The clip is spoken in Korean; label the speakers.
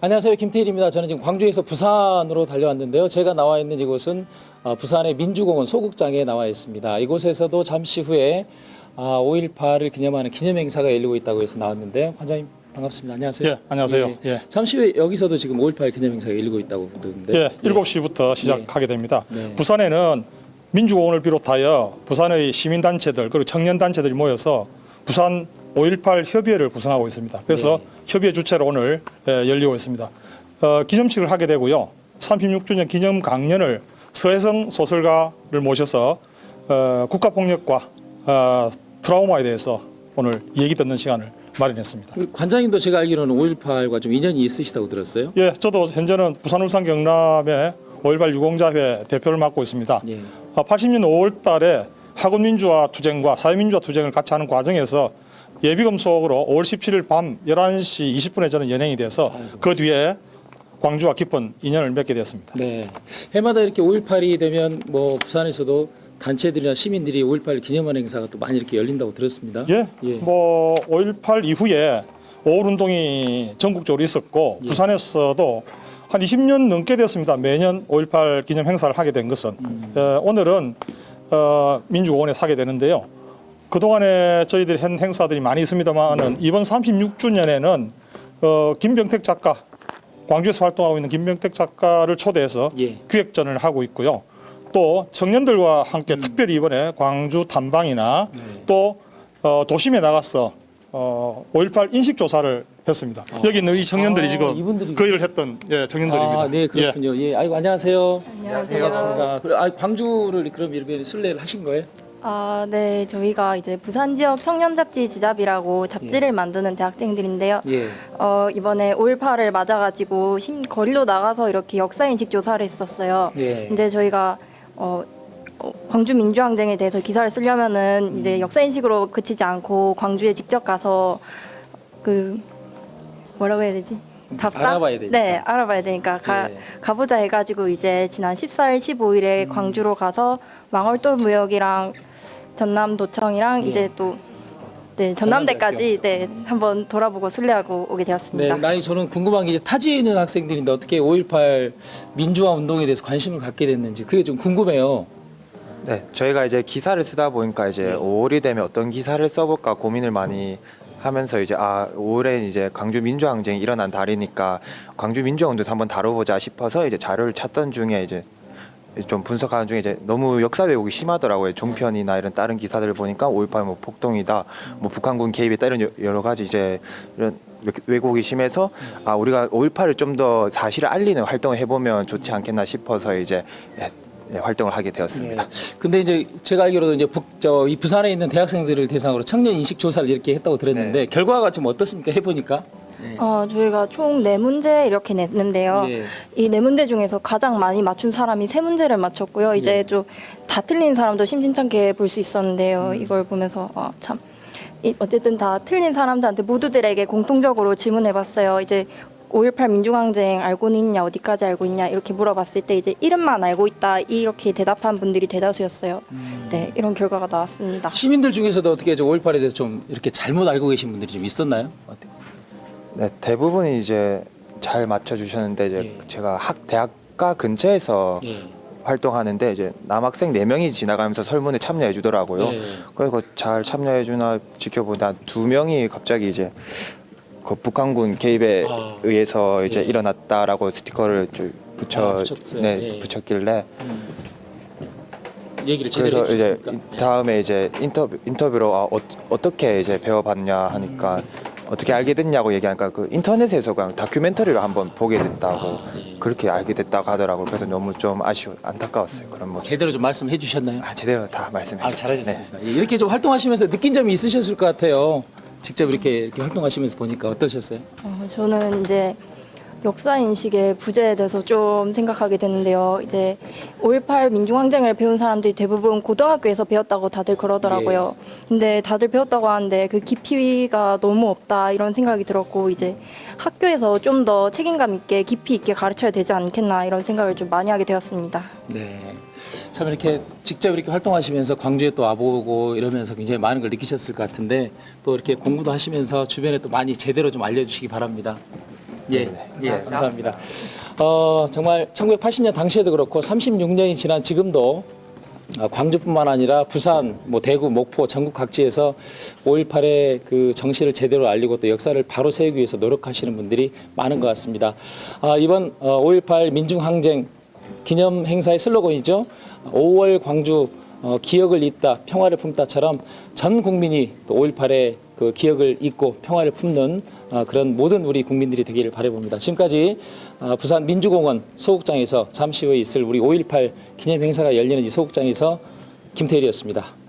Speaker 1: 안녕하세요. 김태일입니다. 저는 지금 광주에서 부산으로 달려왔는데요. 제가 나와 있는 이곳은 부산의 민주공원 소극장에 나와 있습니다. 이곳에서도 잠시 후에 5.18을 기념하는 기념행사가 열리고 있다고 해서 나왔는데요. 관장님 반갑습니다. 안녕하세요.
Speaker 2: 예, 안녕하세요. 예.
Speaker 1: 잠시 후에 여기서도 지금 5.18 기념행사가 열리고 있다고 그러는데.
Speaker 2: 예, 7시부터 시작하게 됩니다.
Speaker 1: 네.
Speaker 2: 부산에는 민주공원을 비롯하여 부산의 시민단체들 그리고 청년단체들이 모여서 부산 5.18 협의회를 구성하고 있습니다. 그래서 협의회 주최로 오늘 열리고 있습니다. 기념식을 하게 되고요. 36주년 기념 강연을 서혜성 소설가를 모셔서 국가폭력과 트라우마에 대해서 오늘 얘기 듣는 시간을 마련했습니다.
Speaker 1: 관장님도 제가 알기로는 5.18과 좀 인연이 있으시다고 들었어요?
Speaker 2: 예, 저도 현재는 부산 울산 경남의 5.18 유공자회 대표를 맡고 있습니다.
Speaker 1: 예.
Speaker 2: 80년 5월 달에 학원민주화 투쟁과 사회민주화 투쟁을 같이 하는 과정에서 예비금 소속으로 5월 17일 밤 11시 20분에 저는 연행이 돼서 그 뒤에 광주와 깊은 인연을 맺게 되었습니다.
Speaker 1: 네. 해마다 이렇게 5.18이 되면 뭐 부산에서도 단체들이나 시민들이 5.18 기념하는 행사가 또 많이 이렇게 열린다고 들었습니다.
Speaker 2: 예, 뭐 5.18 이후에 5.18 운동이 전국적으로 있었고 부산에서도 한 20년 넘게 됐습니다. 매년 5.18 기념 행사를 하게 된 것은. 오늘은 민주공원에 서게 되는데요. 그동안에 저희들이 한 행사들이 많이 있습니다만은 이번 36주년에는 김병택 작가, 광주에서 활동하고 있는 김병택 작가를 초대해서 기획전을 하고 있고요. 또 청년들과 함께 특별히 이번에 광주 탐방이나 또 도심에 나가서 5.18 인식조사를 했습니다. 여기 있는 이 청년들이 지금
Speaker 1: 이분들이...
Speaker 2: 그 일을 했던 청년들입니다.
Speaker 1: 네, 그렇군요. 예, 아이고 안녕하세요.
Speaker 3: 안녕하세요.
Speaker 1: 반갑습니다. 그래, 광주를 그럼 이렇게 순례를 하신 거예요?
Speaker 3: 네, 저희가 이제 부산 지역 청년 잡지 지잡이라고 잡지를 만드는 대학생들인데요. 이번에 5.18을 맞아가지고 거리로 나가서 이렇게 역사 인식 조사를 했었어요. 이제 저희가 광주 민주항쟁에 대해서 기사를 쓰려면은 이제 역사 인식으로 그치지 않고 광주에 직접 가서 뭐라고 해야 되지?
Speaker 1: 알아봐야 되니까.
Speaker 3: 네, 알아봐야 되니까 가보자 해가지고 이제 지난 14일, 15일에 광주로 가서 망월도 무역이랑 전남도청이랑 이제 또 전남대까지 한번 돌아보고 순례하고 오게 되었습니다.
Speaker 1: 네, 저는 궁금한 게 이제 타지에 있는 학생들인데 어떻게 5.18 민주화 운동에 대해서 관심을 갖게 됐는지 그게 좀 궁금해요.
Speaker 4: 네, 저희가 이제 기사를 쓰다 보니까 이제 5월이 되면 어떤 기사를 써볼까 고민을 많이 하면서 이제 5월에 이제 광주 민주항쟁이 일어난 달이니까 광주 민주화운동에서 한번 다뤄보자 싶어서 이제 자료를 찾던 중에 이제 좀 분석하는 중에 이제 너무 역사 왜곡이 심하더라고요. 종편이나 이런 다른 기사들을 보니까 5.18 뭐 폭동이다, 뭐 북한군 개입이다 이런 여러 가지 이제 이런 왜곡이 심해서 우리가 5.18을 좀 더 사실을 알리는 활동을 해보면 좋지 않겠나 싶어서 이제 활동을 하게 되었습니다.
Speaker 1: 근데 이제 제가 알기로도 이제 이 부산에 있는 대학생들을 대상으로 청년 인식 조사를 이렇게 했다고 들었는데 결과가 좀 어떻습니까? 해보니까?
Speaker 3: 저희가 총 4문제 이렇게 냈는데요. 이 4문제 중에서 가장 많이 맞춘 사람이 3문제를 맞췄고요. 이제 좀 다 틀린 사람도 심심찮게 볼 수 있었는데요. 이걸 보면서 어쨌든 다 틀린 사람들한테 모두들에게 공통적으로 질문해봤어요. 이제 5.18 민주항쟁 알고는 있냐, 어디까지 알고 있냐 이렇게 물어봤을 때 이제 이름만 알고 있다 이렇게 대답한 분들이 대다수였어요. 네, 이런 결과가 나왔습니다.
Speaker 1: 시민들 중에서도 어떻게 5.18에 대해서 좀 이렇게 잘못 알고 계신 분들이 좀 있었나요?
Speaker 4: 네, 대부분이 이제 잘 맞춰주셨는데 이제 제가 대학가 근처에서 활동하는데 이제 남학생 4명이 지나가면서 설문에 참여해 주더라고요. 그래서 잘 참여해 주나 지켜보다 2명이 갑자기 이제 그 북한군 개입에 의해서 이제 일어났다라고 스티커를 붙였길래
Speaker 1: 얘기를 제대로
Speaker 4: 그래서 이제
Speaker 1: 해주셨습니까?
Speaker 4: 다음에 이제 인터뷰로 어떻게 이제 배워봤냐 하니까 어떻게 알게 됐냐고 얘기하니까 그 인터넷에서 그냥 다큐멘터리를 한번 보게 됐다고 그렇게 알게 됐다고 하더라고요. 그래서 너무 좀 안타까웠어요. 그런 모습.
Speaker 1: 제대로 좀 말씀해 주셨나요?
Speaker 4: 제대로 다 말씀해 주셨어요.
Speaker 1: 잘하셨습니다. 이렇게 좀 활동하시면서 느낀 점이 있으셨을 것 같아요. 직접 이렇게 활동하시면서 보니까 어떠셨어요?
Speaker 3: 저는 이제 역사 인식의 부재에 대해서 좀 생각하게 되는데요. 이제 5.18 민중항쟁을 배운 사람들이 대부분 고등학교에서 배웠다고 다들 그러더라고요. 근데 다들 배웠다고 하는데 그 깊이가 너무 없다 이런 생각이 들었고 이제 학교에서 좀 더 책임감 있게 깊이 있게 가르쳐야 되지 않겠나 이런 생각을 좀 많이 하게 되었습니다.
Speaker 1: 네. 참 이렇게 직접 이렇게 활동하시면서 광주에 또 와보고 이러면서 굉장히 많은 걸 느끼셨을 것 같은데 또 이렇게 공부도 하시면서 주변에 또 많이 제대로 좀 알려주시기 바랍니다. 예, 예, 감사합니다. 정말 1980년 당시에도 그렇고 36년이 지난 지금도 광주뿐만 아니라 부산, 대구, 목포, 전국 각지에서 5.18의 그 정신을 제대로 알리고 또 역사를 바로 세우기 위해서 노력하시는 분들이 많은 것 같습니다. 이번 5.18 민중항쟁 기념 행사의 슬로건이죠. 5월 광주 기억을 잇다 평화를 품다처럼 전 국민이 5.18의 그 기억을 잊고 평화를 품는 그런 모든 우리 국민들이 되기를 바라봅니다. 지금까지 부산 민주공원 소극장에서 잠시 후에 있을 우리 5.18 기념 행사가 열리는 이 소극장에서 김태일이었습니다.